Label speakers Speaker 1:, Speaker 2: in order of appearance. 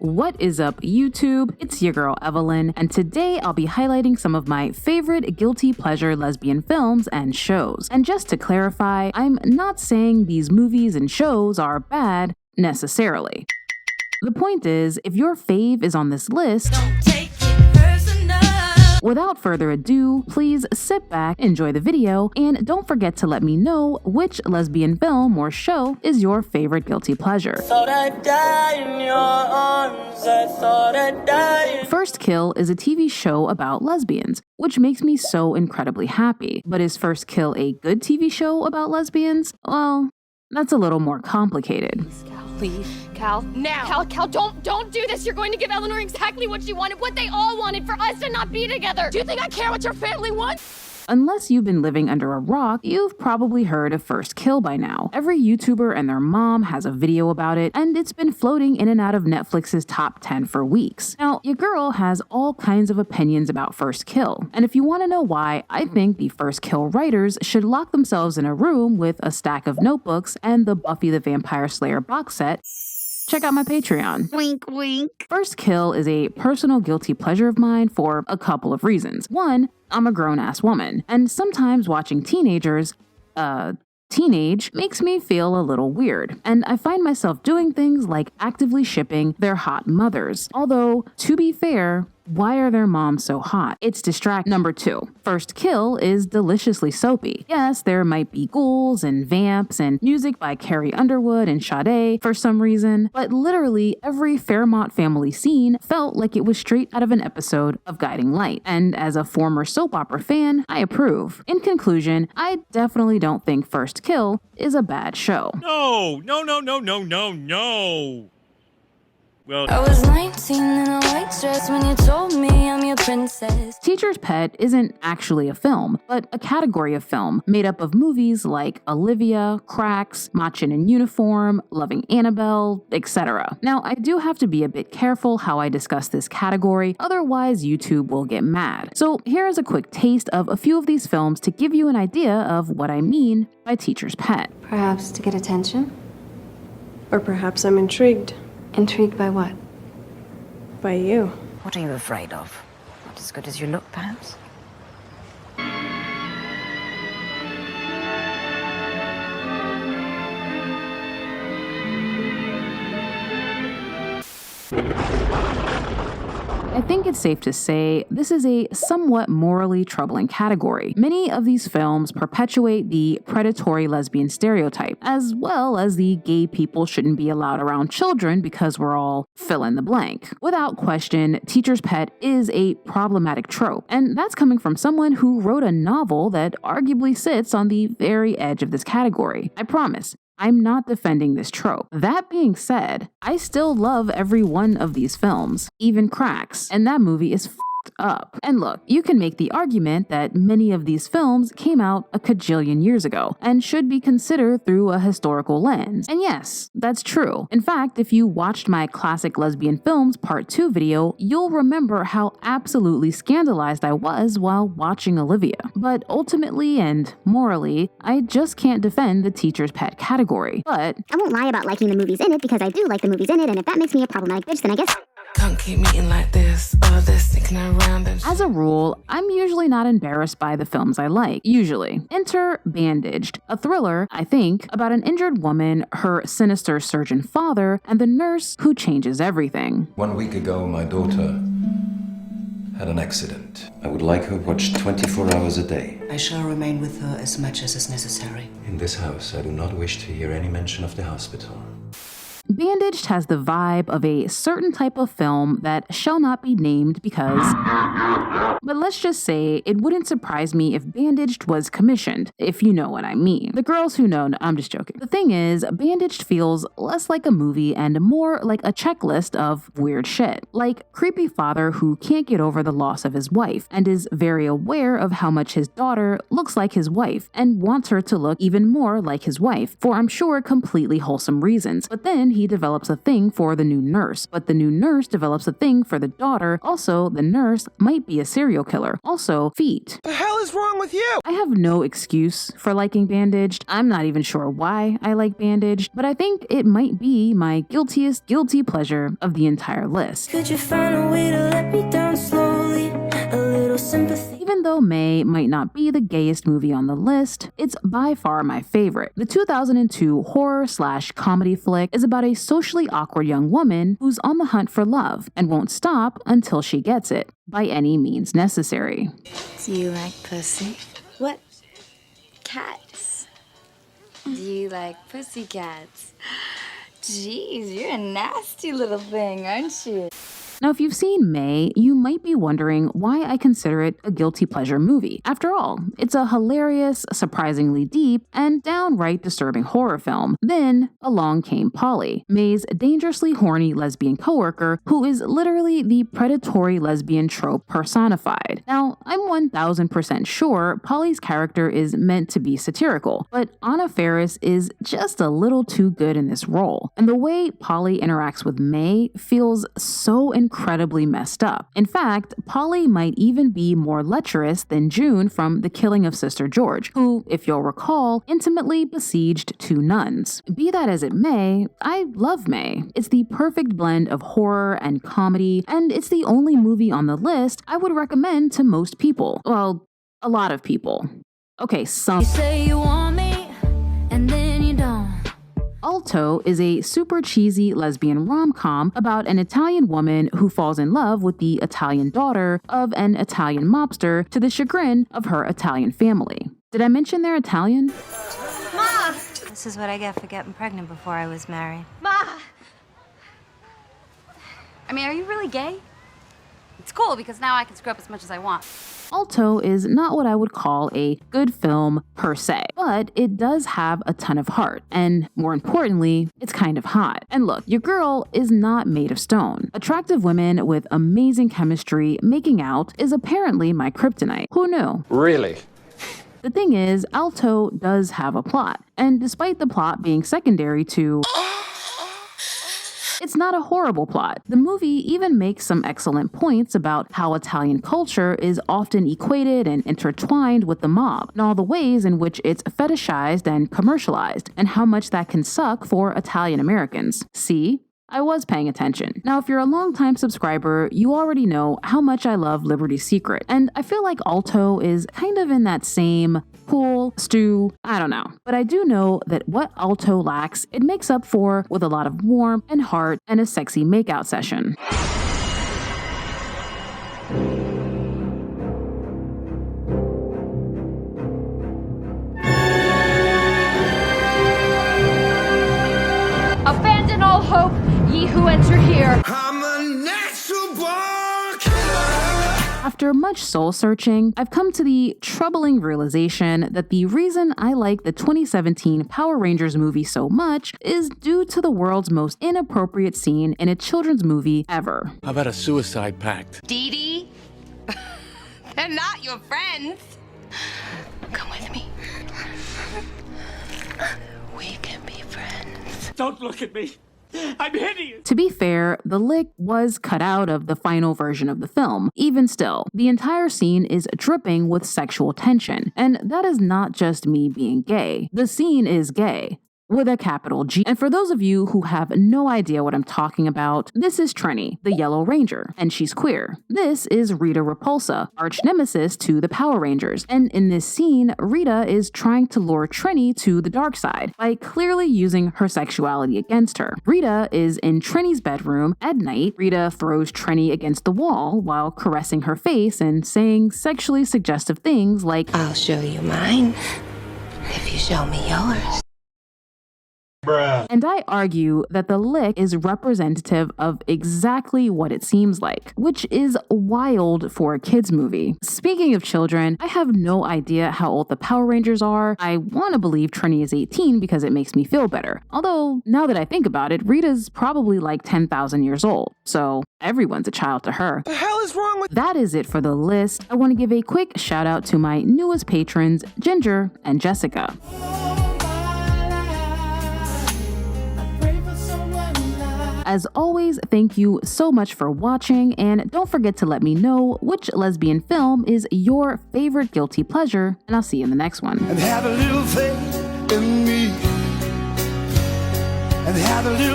Speaker 1: What is up, YouTube? It's your girl Evelyn, and today I'll be highlighting some of my favorite guilty pleasure lesbian films and shows. And just to clarify, I'm not saying these movies and shows are bad necessarily. The point is, if your fave is on this list,
Speaker 2: Don't take it personal.
Speaker 1: without further ado, please sit back, enjoy the video, and don't forget to let me know which lesbian film or show is your favorite guilty pleasure.
Speaker 2: Thought I'd die in your arms. I thought I'd die.
Speaker 1: First Kill is a TV show about lesbians, which makes me so incredibly happy. But is First Kill a good TV show about lesbians? Well, that's a little more complicated.
Speaker 3: Please, Cal. Now! Cal, don't do this! You're going to give Eleanor exactly what she wanted, what they all wanted, for us to not be together! Do you think I care what your family wants?
Speaker 1: Unless you've been living under a rock, you've probably heard of First Kill by now. Every YouTuber and their mom has a video about it, and it's been floating in and out of Netflix's top 10 for weeks. Now, your girl has all kinds of opinions about First Kill, and if you want to know why, I think the First Kill writers should lock themselves in a room with a stack of notebooks and the Buffy the Vampire Slayer box set. Check out my Patreon.
Speaker 4: Wink, wink.
Speaker 1: First Kill is a personal guilty pleasure of mine for a couple of reasons. One, I'm a grown-ass woman, and sometimes watching teenagers, teenage makes me feel a little weird, and I find myself doing things like actively shipping their hot mothers. Although, to be fair, why are their moms so hot? It's distract. Number 2. First Kill is deliciously soapy. Yes, there might be ghouls and vamps and music by Carrie Underwood and Sade for some reason, but literally every Fairmont family scene felt like it was straight out of an episode of Guiding Light. And as a former soap opera fan, I approve. In conclusion, I definitely don't think First Kill is a bad show.
Speaker 5: No. Well,
Speaker 2: I was 19 in a white dress when you told me I'm your princess.
Speaker 1: Teacher's Pet isn't actually a film, but a category of film made up of movies like Olivia, Cracks, Machin in Uniform, Loving Annabelle, etc. Now, I do have to be a bit careful how I discuss this category, otherwise YouTube will get mad. So here is a quick taste of a few of these films to give you an idea of what I mean by Teacher's Pet.
Speaker 6: Perhaps to get attention?
Speaker 7: Or perhaps I'm intrigued
Speaker 6: Intrigued by what?
Speaker 7: by you.
Speaker 8: What are you afraid of? Not as good as you look, perhaps?
Speaker 1: I think it's safe to say this is a somewhat morally troubling category. Many of these films perpetuate the predatory lesbian stereotype, as well as the gay people shouldn't be allowed around children because we're all fill in the blank. Without question, Teacher's Pet is a problematic trope, and that's coming from someone who wrote a novel that arguably sits on the very edge of this category. I promise. I'm not defending this trope. That being said, I still love every one of these films, even Cracks, and that movie is f***ed up. And look, you can make the argument that many of these films came out a cajillion years ago and should be considered through a historical lens. And yes, that's true. In fact, if you watched my Classic Lesbian Films Part 2 video, you'll remember how absolutely scandalized I was while watching Olivia. But ultimately and morally, I just can't defend the Teacher's Pet category. But
Speaker 4: I won't lie about liking the movies in it because I do like the movies in it, and if that makes me a problematic bitch, then I guess.
Speaker 2: Can't keep meeting like this, all this sticking around and
Speaker 1: as a rule, I'm usually not embarrassed by the films I like. Usually. Enter Bandaged, a thriller, I think, about an injured woman, her sinister surgeon father, and the nurse who changes everything.
Speaker 9: 1 week ago, my daughter had an accident. I would like her watched 24 hours a day.
Speaker 8: I shall remain with her as much as is necessary.
Speaker 9: In this house, I do not wish to hear any mention of the hospital.
Speaker 1: Bandaged has the vibe of a certain type of film that shall not be named because... But let's just say it wouldn't surprise me if Bandaged was commissioned, if you know what I mean. The girls who know, I'm just joking. The thing is, Bandaged feels less like a movie and more like a checklist of weird shit. Like creepy father who can't get over the loss of his wife and is very aware of how much his daughter looks like his wife and wants her to look even more like his wife for I'm sure completely wholesome reasons. But then he develops a thing for the new nurse, but the new nurse develops a thing for the daughter. Also, the nurse might be a serial killer. Also, feet.
Speaker 5: The hell is wrong with you?
Speaker 1: I have no excuse for liking Bandaged. I'm not even sure why I like Bandaged, but I think it might be my guiltiest guilty pleasure of the entire list.
Speaker 2: Could you find a way to let me down slowly? A little sympathy.
Speaker 1: Even though May might not be the gayest movie on the list, it's by far my favorite. The 2002 horror/comedy flick is about a socially awkward young woman who's on the hunt for love and won't stop until she gets it, by any means necessary.
Speaker 8: Do you like pussy?
Speaker 6: What? Cats. Do you like pussycats? Jeez, you're a nasty little thing, aren't you?
Speaker 1: Now, if you've seen May, you might be wondering why I consider it a guilty pleasure movie. After all, it's a hilarious, surprisingly deep, and downright disturbing horror film. Then, along came Polly, May's dangerously horny lesbian coworker, who is literally the predatory lesbian trope personified. Now, I'm 1000% sure Polly's character is meant to be satirical, but Anna Faris is just a little too good in this role. And the way Polly interacts with May feels so incredibly messed up. In fact, Polly might even be more lecherous than June from The Killing of Sister George, who, if you'll recall, intimately besieged two nuns. Be that as it may, I love May. It's the perfect blend of horror and comedy, and it's the only movie on the list I would recommend to most people. Well, a lot of people. Okay, some.
Speaker 2: You say you want me, and then you don't.
Speaker 1: Alto is a super cheesy lesbian rom-com about an Italian woman who falls in love with the Italian daughter of an Italian mobster to the chagrin of her Italian family. Did I mention they're Italian?
Speaker 6: Ma! This is what I get for getting pregnant before I was married.
Speaker 3: Ma! I mean, are you really gay? It's cool because now I can screw up as much as I want.
Speaker 1: Alto is not what I would call a good film per se, but it does have a ton of heart, and more importantly, it's kind of hot. And look, your girl is not made of stone. Attractive women with amazing chemistry making out is apparently my kryptonite. Who knew?
Speaker 5: Really?
Speaker 1: The thing is, Alto does have a plot, and despite the plot being secondary to... It's not a horrible plot. The movie even makes some excellent points about how Italian culture is often equated and intertwined with the mob, and all the ways in which it's fetishized and commercialized, and how much that can suck for Italian Americans. See? I was paying attention. Now, if you're a longtime subscriber, you already know how much I love Liberty's Secret, and I feel like Alto is kind of in that same pool, stew, I don't know. But I do know that what Alto lacks, it makes up for with a lot of warmth and heart and a sexy makeout session.
Speaker 3: Abandon all hope, ye who enter here.
Speaker 5: I'm a natural born killer.
Speaker 1: After much soul-searching, I've come to the troubling realization that the reason I like the 2017 Power Rangers movie so much is due to the world's most inappropriate scene in a children's movie ever.
Speaker 10: How about a suicide pact?
Speaker 3: Dee Dee? They're not your friends. Come with me. We can be friends.
Speaker 10: Don't look at me! I'm hideous!
Speaker 1: To be fair, the lick was cut out of the final version of the film. Even still, the entire scene is dripping with sexual tension, and that is not just me being gay. The scene is gay. With a capital G. And for those of you who have no idea what I'm talking about, this is Trenny, the Yellow Ranger, and she's queer. This is Rita Repulsa, arch nemesis to the Power Rangers. And in this scene, Rita is trying to lure Trenny to the dark side by clearly using her sexuality against her. Rita is in Trenny's bedroom at night. Rita throws Trenny against the wall while caressing her face and saying sexually suggestive things like,
Speaker 8: I'll show you mine if you show me yours.
Speaker 1: And I argue that the lick is representative of exactly what it seems like, which is wild for a kids movie. Speaking of children, I have no idea how old the Power Rangers are. I want to believe Trenny is 18 because it makes me feel better. Although, now that I think about it, Rita's probably like 10,000 years old, so everyone's a child to her.
Speaker 5: The hell is wrong with...
Speaker 1: That is it for the list. I want to give a quick shout out to my newest patrons, Ginger and Jessica. As always, thank you so much for watching, and don't forget to let me know which lesbian film is your favorite guilty pleasure, and I'll see you in the next one.
Speaker 5: And have a little faith in me. And have a little